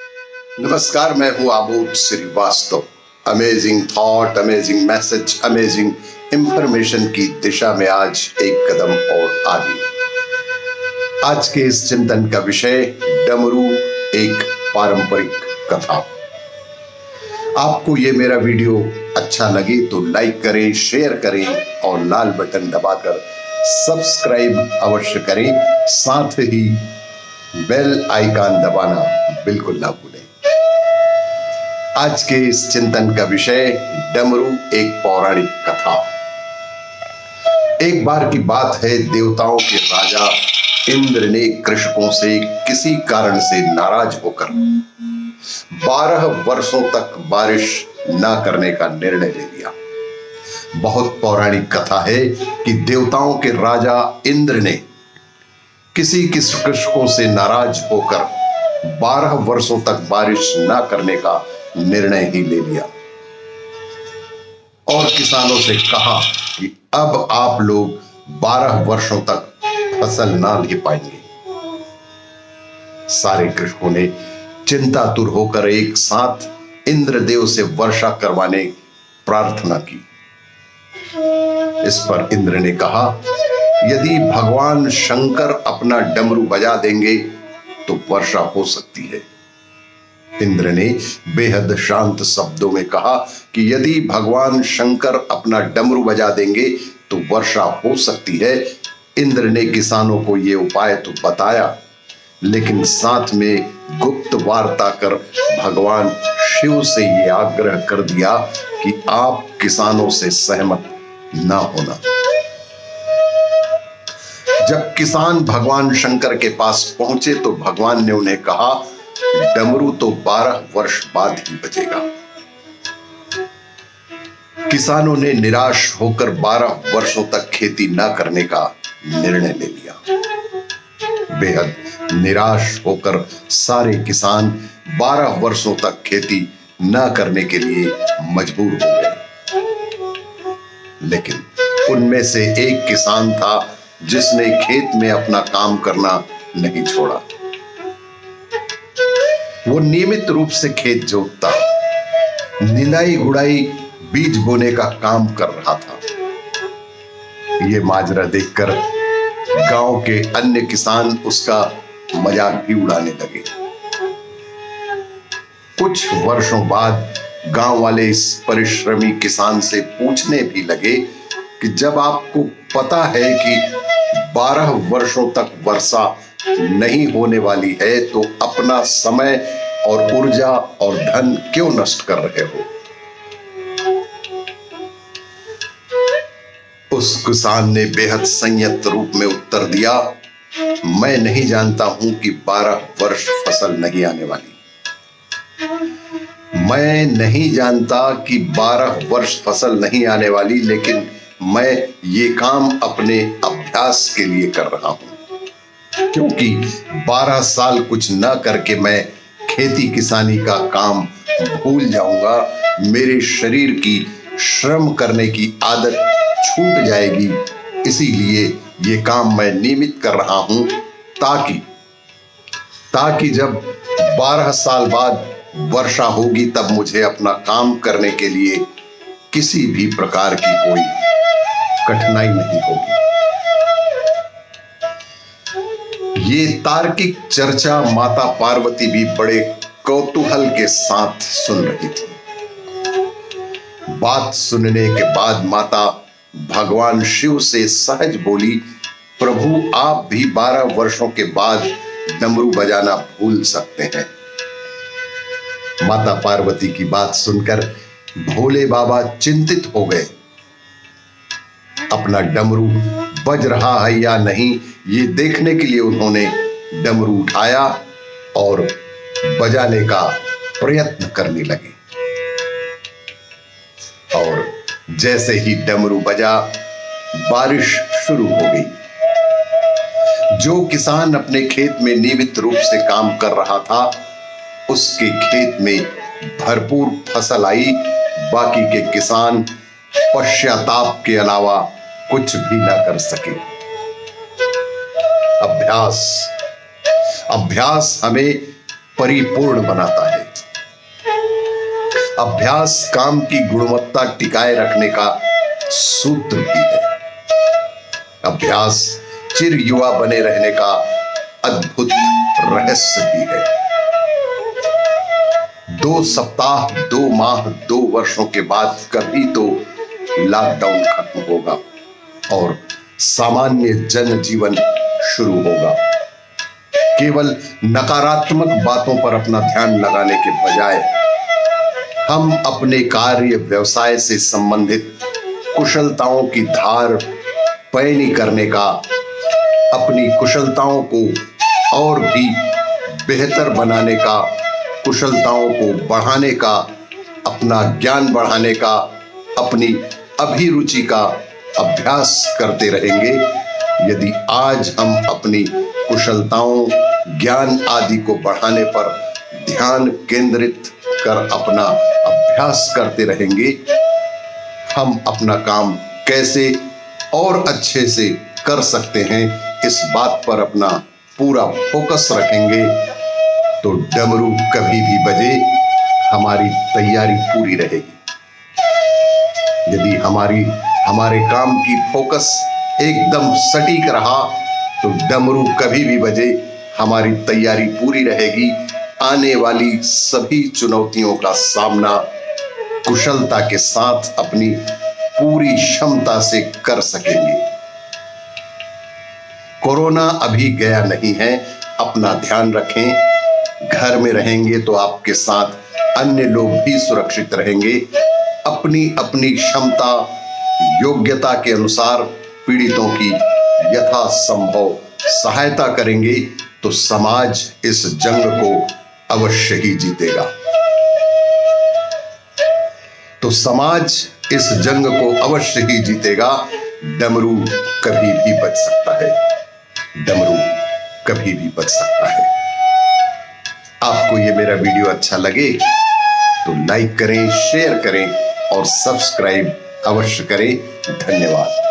नमस्कार, मैं हूं Abood Srivastava. Amazing thought, amazing message, amazing information की दिशा में आज एक कदम और आगे। आज के इस चिंतन का विषय डमरू एक पारंपरिक कथा। आपको ये मेरा वीडियो अच्छा लगे तो लाइक करें, शेयर करें और लाल बटन दबाकर सब्सक्राइब अवश्य करें। साथ ही बेल आइकन दबाना बिल्कुल ना भूलें। आज के इस चिंतन का विषय डमरू एक पौराणिक कथा। एक बार की बात है, देवताओं के राजा इंद्र ने कृषकों से किसी कारण से नाराज होकर 12 वर्षों तक बारिश न करने का निर्णय ले लिया। बहुत पौराणिक कथा है कि देवताओं के राजा इंद्र ने किसी कृषकों से नाराज होकर 12 वर्षों तक बारिश न करने का निर्णय ही ले लिया और किसानों से कहा कि अब आप लोग 12 वर्षों तक फसल ना ले पाएंगे। सारे कृषकों ने चिंतातुर होकर एक साथ इंद्रदेव से वर्षा करवाने प्रार्थना की। इस पर इंद्र ने कहा, यदि भगवान शंकर अपना डमरू बजा देंगे तो वर्षा हो सकती है। इंद्र ने बेहद शांत शब्दों में कहा कि यदि भगवान शंकर अपना डमरू बजा देंगे तो वर्षा हो सकती है। इंद्र ने किसानों को यह उपाय तो बताया, लेकिन साथ में गुप्त वार्ता कर भगवान शिव से यह आग्रह कर दिया कि आप किसानों से सहमत ना होना। जब किसान भगवान शंकर के पास पहुंचे तो भगवान ने उन्हें कहा, डमरू तो 12 वर्ष बाद ही बजेगा। किसानों ने निराश होकर 12 वर्षों तक खेती न करने का निर्णय ले लिया। बेहद निराश होकर सारे किसान 12 वर्षों तक खेती न करने के लिए मजबूर हो गए। लेकिन उनमें से एक किसान था जिसने खेत में अपना काम करना नहीं छोड़ा। वो नियमित रूप से खेत जोतता, निंदाई गुड़ाई, बीज बोने का काम कर रहा था। ये माजरा देखकर गांव के अन्य किसान उसका मजाक भी उड़ाने लगे। कुछ वर्षों बाद गांव वाले इस परिश्रमी किसान से पूछने भी लगे कि जब आपको पता है कि 12 वर्षों तक वर्षा नहीं होने वाली है तो अपना समय और ऊर्जा और धन क्यों नष्ट कर रहे हो? उस किसान ने बेहद संयत रूप में उत्तर दिया, मैं नहीं जानता हूं कि 12 वर्ष फसल नहीं आने वाली। मैं नहीं जानता कि 12 वर्ष फसल नहीं आने वाली, लेकिन मैं ये काम अपने अभ्यास के लिए कर रहा हूं, क्योंकि 12 साल कुछ न करके मैं खेती किसानी का काम भूल जाऊंगा। मेरे शरीर की श्रम करने की आदत छूट जाएगी। इसीलिए ये काम मैं नियमित कर रहा हूं ताकि जब 12 साल बाद वर्षा होगी तब मुझे अपना काम करने के लिए किसी भी प्रकार की कोई कठिनाई नहीं होगी। ये तार्किक चर्चा माता पार्वती भी बड़े कौतूहल के साथ सुन रही थी। बात सुनने के बाद माता भगवान शिव से सहज बोली, प्रभु आप भी 12 वर्षों के बाद डमरू बजाना भूल सकते हैं। माता पार्वती की बात सुनकर भोले बाबा चिंतित हो गए। अपना डमरू बज रहा है या नहीं ये देखने के लिए उन्होंने डमरू उठाया और बजाने का प्रयत्न करने लगे। और जैसे ही डमरू बजा, बारिश शुरू हो गई। जो किसान अपने खेत में नियमित रूप से काम कर रहा था, उसके खेत में भरपूर फसल आई। बाकी के किसान पश्चाताप के अलावा कुछ भी ना कर सके। अभ्यास हमें परिपूर्ण बनाता है। अभ्यास काम की गुणवत्ता टिकाए रखने का सूत्र भी है। अभ्यास चिर युवा बने रहने का अद्भुत रहस्य भी है। 2 सप्ताह, 2 माह, 2 वर्षों के बाद कभी तो लॉकडाउन खत्म होगा और सामान्य जनजीवन शुरू होगा। केवल नकारात्मक बातों पर अपना ध्यान लगाने के बजाय हम अपने कार्य व्यवसाय से संबंधित कुशलताओं की धार पैनी करने का, अपनी कुशलताओं को और भी बेहतर बनाने का, कुशलताओं को बढ़ाने का, अपना ज्ञान बढ़ाने का, अपनी अभिरुचि का अभ्यास करते रहेंगे। यदि आज हम अपनी कुशलताओं, ज्ञान आदि को बढ़ाने पर ध्यान केंद्रित कर अपना अभ्यास करते रहेंगे, हम अपना काम कैसे और अच्छे से कर सकते हैं, इस बात पर अपना पूरा फोकस रखेंगे तो डमरू कभी भी बजे, हमारी तैयारी पूरी रहेगी। यदि हमारे काम की फोकस एकदम सटीक रहा तो डमरू कभी भी बजे, हमारी तैयारी पूरी रहेगी। आने वाली सभी चुनौतियों का सामना कुशलता के साथ अपनी पूरी क्षमता से कर सकेंगे। कोरोना अभी गया नहीं है, अपना ध्यान रखें। घर में रहेंगे तो आपके साथ अन्य लोग भी सुरक्षित रहेंगे। अपनी अपनी क्षमता, योग्यता के अनुसार पीड़ितों की यथासंभव सहायता करेंगे तो समाज इस जंग को अवश्य ही जीतेगा। तो समाज इस जंग को अवश्य ही जीतेगा। डमरू कभी भी बच सकता है, डमरू कभी भी बच सकता है। आपको ये मेरा वीडियो अच्छा लगे तो लाइक करें, शेयर करें और सब्सक्राइब अवश्य करें। धन्यवाद।